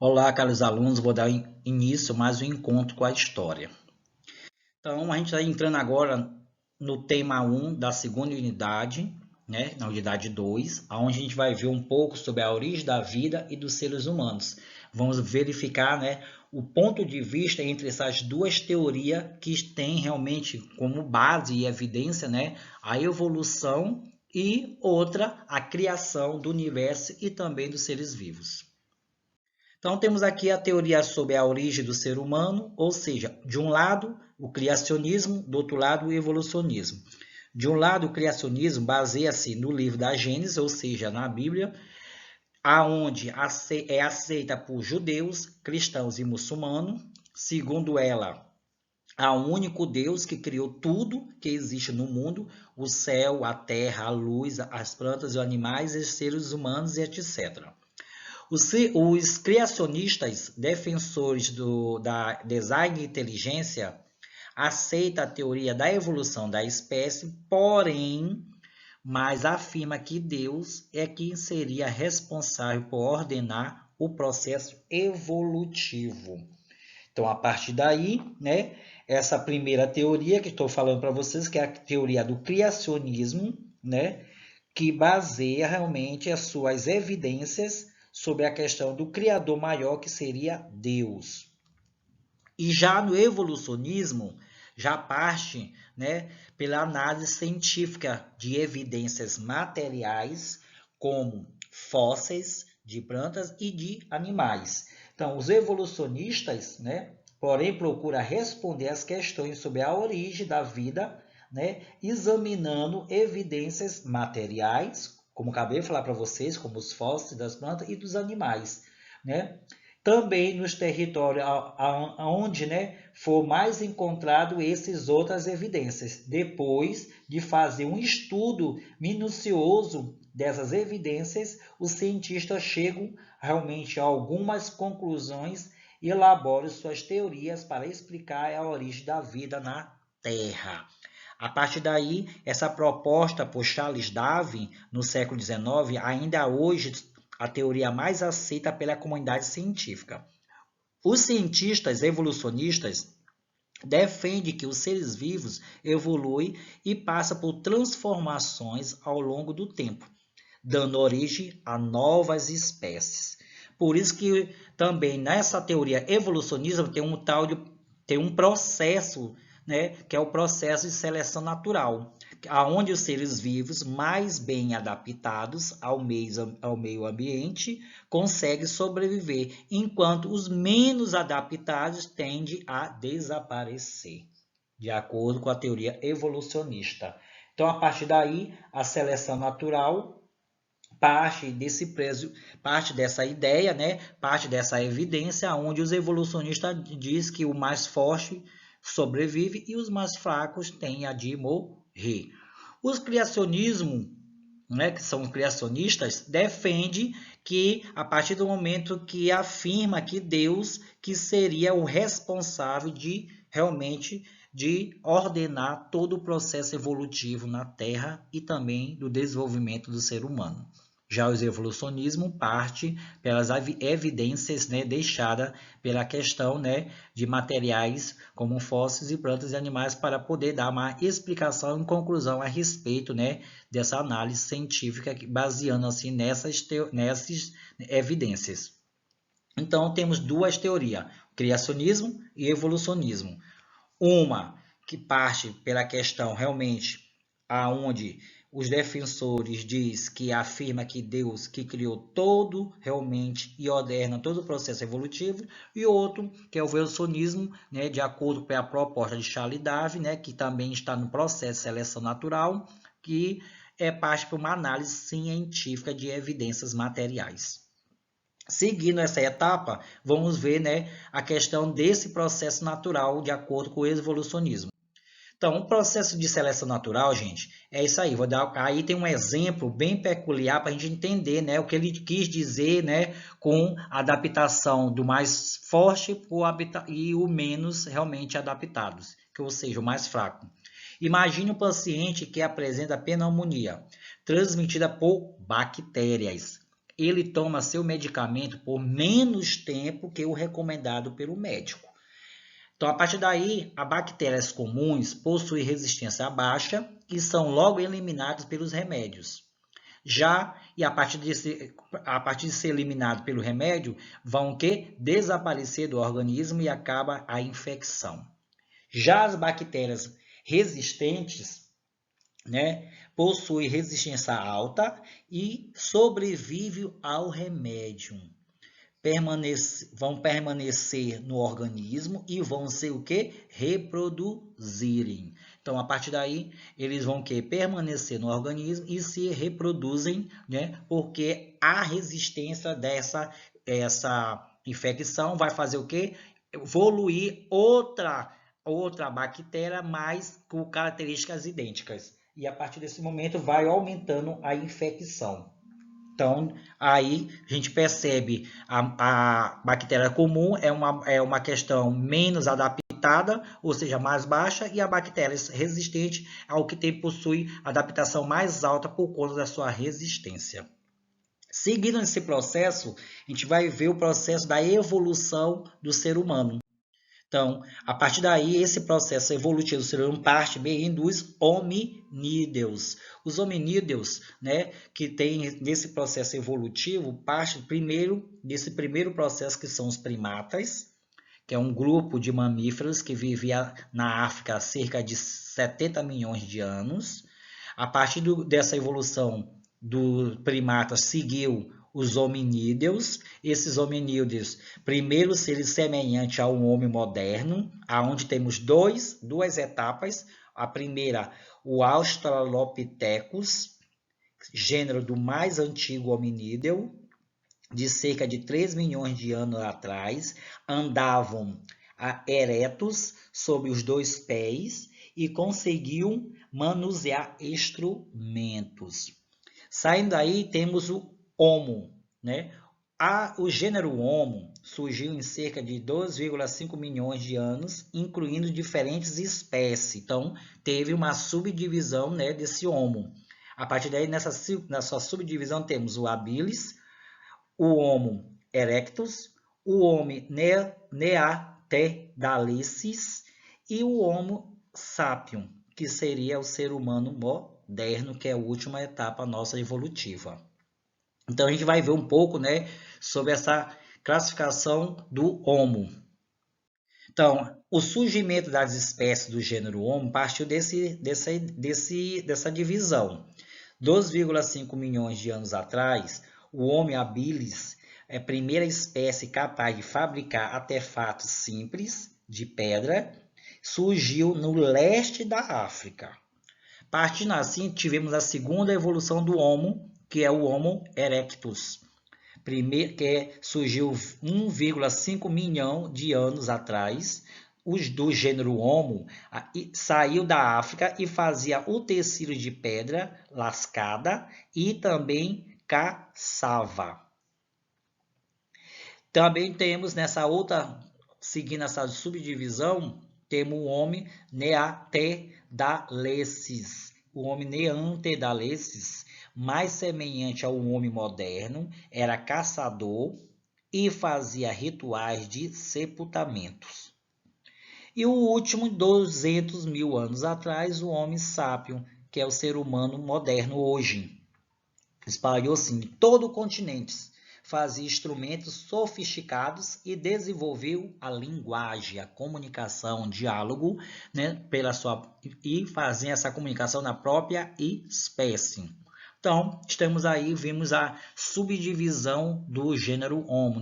Olá, caros alunos, vou dar início a mais um encontro com a história. Então, a gente está entrando agora no tema 1 da segunda unidade, né, na unidade 2, onde a gente vai ver um pouco sobre a origem da vida e dos seres humanos. Vamos verificar, né, o ponto de vista entre essas duas teorias que têm realmente como base e evidência, né, a evolução e outra, a criação do universo e também dos seres vivos. Então, temos aqui a teoria sobre a origem do ser humano, ou seja, de um lado, o criacionismo, do outro lado, o evolucionismo. De um lado, o criacionismo baseia-se no livro da Gênesis, ou seja, na Bíblia, aonde é aceita por judeus, cristãos e muçulmanos. Segundo ela, há um único Deus que criou tudo que existe no mundo, o céu, a terra, a luz, as plantas, os animais, os seres humanos e etc. Os criacionistas, defensores da design e inteligência, aceitam a teoria da evolução da espécie, porém, mas afirma que Deus é quem seria responsável por ordenar o processo evolutivo. Então, a partir daí, né, essa primeira teoria que estou falando para vocês, que é a teoria do criacionismo, né, que baseia realmente as suas evidências sobre a questão do criador maior, que seria Deus. E já no evolucionismo, já parte, né, pela análise científica de evidências materiais, como fósseis de plantas e de animais. Então, os evolucionistas, né, porém, procuram responder às questões sobre a origem da vida, né, examinando evidências materiais, como acabei de falar para vocês, como os fósseis das plantas e dos animais, né? Também nos territórios onde, né, for mais encontrado essas outras evidências, depois de fazer um estudo minucioso dessas evidências, os cientistas chegam realmente a algumas conclusões e elaboram suas teorias para explicar a origem da vida na Terra. A partir daí, essa proposta por Charles Darwin no século XIX ainda hoje a teoria mais aceita pela comunidade científica. Os cientistas evolucionistas defendem que os seres vivos evoluem e passam por transformações ao longo do tempo, dando origem a novas espécies. Por isso que também nessa teoria evolucionista tem um processo, né, que é o processo de seleção natural, aonde os seres vivos mais bem adaptados ao meio ambiente conseguem sobreviver, enquanto os menos adaptados tendem a desaparecer, de acordo com a teoria evolucionista. Então, a partir daí, a seleção natural parte dessa ideia, né? Parte dessa evidência, onde os evolucionistas diz que o mais forte sobrevive e os mais fracos têm a de morrer. Os criacionismo, né, que são criacionistas, defende que a partir do momento que afirma que Deus que seria o responsável de realmente de ordenar todo o processo evolutivo na Terra e também do desenvolvimento do ser humano. Já o evolucionismo parte pelas evidências, né, deixadas pela questão, né, de materiais como fósseis e plantas e animais para poder dar uma explicação e conclusão a respeito, né, dessa análise científica baseando assim nessas evidências. Então temos duas teorias, criacionismo e evolucionismo. Uma que parte pela questão realmente aonde os defensores diz que afirma que Deus que criou todo realmente e ordena todo o processo evolutivo, e outro que é o evolucionismo, né, de acordo com a proposta de Charles Darwin, né, que também está no processo de seleção natural, que é parte para uma análise científica de evidências materiais. Seguindo essa etapa, vamos ver, né, a questão desse processo natural de acordo com o evolucionismo. Então, o processo de seleção natural, gente, é isso aí. Aí tem um exemplo bem peculiar para a gente entender, né, o que ele quis dizer, né, com a adaptação do mais forte e o menos realmente adaptados, ou seja, o mais fraco. Imagine um paciente que apresenta pneumonia, transmitida por bactérias. ele toma seu medicamento por menos tempo que o recomendado pelo médico. Então, a partir daí, as bactérias comuns possuem resistência baixa e são logo eliminadas pelos remédios. E a partir de ser eliminado pelo remédio, vão desaparecer do organismo e acaba a infecção. Já as bactérias resistentes, possuem resistência alta e sobrevivem ao remédio. Vão permanecer no organismo e vão ser o quê? Reproduzirem. Então, a partir daí, eles vão permanecer no organismo e se reproduzem, porque a resistência essa infecção vai fazer o quê? Evoluir outra bactéria, mas com características idênticas. E a partir desse momento vai aumentando a infecção. Então, aí a gente percebe a bactéria comum é uma questão menos adaptada, ou seja, mais baixa, e a bactéria resistente é o que possui adaptação mais alta por conta da sua resistência. Seguindo esse processo, a gente vai ver o processo da evolução do ser humano. Então, a partir daí, esse processo evolutivo do ser humano parte bem dos hominídeos. Os hominídeos, que tem nesse processo evolutivo, parte desse primeiro processo que são os primatas, que é um grupo de mamíferos que vivia na África há cerca de 70 milhões de anos. A partir dessa evolução do primata seguiu os hominídeos. Esses hominídeos, primeiro seres semelhantes ao homem moderno, aonde temos duas etapas. A primeira, o Australopithecus, gênero do mais antigo hominídeo, de cerca de 3 milhões de anos atrás, andavam eretos sobre os dois pés e conseguiam manusear instrumentos. Saindo daí, temos o Homo, O gênero Homo surgiu em cerca de 2,5 milhões de anos, incluindo diferentes espécies. Então, teve uma subdivisão desse Homo. A partir daí, nessa subdivisão, temos o habilis, o Homo erectus, o Homo neanderthalensis e o Homo sapiens, que seria o ser humano moderno, que é a última etapa nossa evolutiva. Então, a gente vai ver um pouco sobre essa classificação do Homo. Então, o surgimento das espécies do gênero Homo partiu dessa divisão. 2,5 milhões de anos atrás, o Homo habilis é a primeira espécie capaz de fabricar artefatos simples de pedra, surgiu no leste da África. Partindo assim, tivemos a segunda evolução do Homo, que é o Homo erectus, que surgiu 1,5 milhão de anos atrás. Do gênero Homo saiu da África e fazia o tecido de pedra lascada e também caçava. Também temos seguindo essa subdivisão, temos o Homo neanderthalensis. O Homo neanderthalensis, mais semelhante ao homem moderno, era caçador e fazia rituais de sepultamentos. E o último, 200 mil anos atrás, o Homo sapiens, que é o ser humano moderno hoje. Espalhou-se em todo o continente, fazia instrumentos sofisticados e desenvolveu a linguagem, a comunicação, o diálogo, e fazia essa comunicação na própria espécie. Então, estamos aí, vimos a subdivisão do gênero Homo,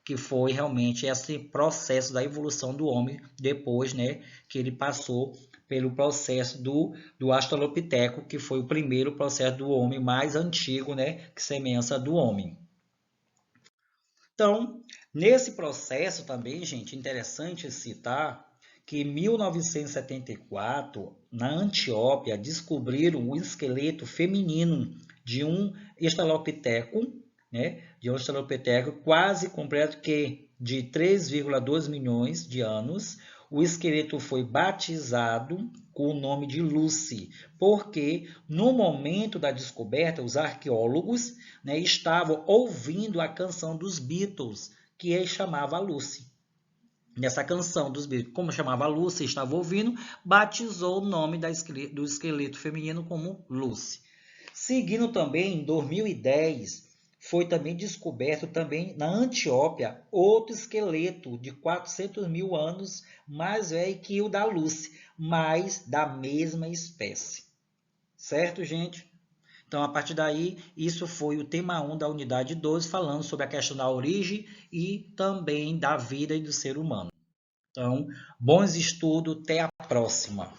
que foi realmente esse processo da evolução do homem depois, que ele passou pelo processo do Australopiteco, que foi o primeiro processo do homem mais antigo, que semelhança do homem. Então, nesse processo também, gente, interessante citar que em 1974, na Etiópia, descobriram o esqueleto feminino de um Australopiteco, de um Australopiteco quase completo, que de 3,2 milhões de anos. O esqueleto foi batizado com o nome de Lucy, porque no momento da descoberta, os arqueólogos, né, estavam ouvindo a canção dos Beatles, que chamava Lucy. Nessa canção dos Beatles, como chamava Lucy, estava ouvindo, batizou o nome do esqueleto feminino como Lucy. Seguindo também, em 2010, foi também descoberto também na Etiópia outro esqueleto de 400 mil anos, mais velho que o da Lucy, mas da mesma espécie. Certo, gente? Então, a partir daí, isso foi o tema 1 da unidade 12, falando sobre a questão da origem e também da vida e do ser humano. Então, bons estudos, até a próxima.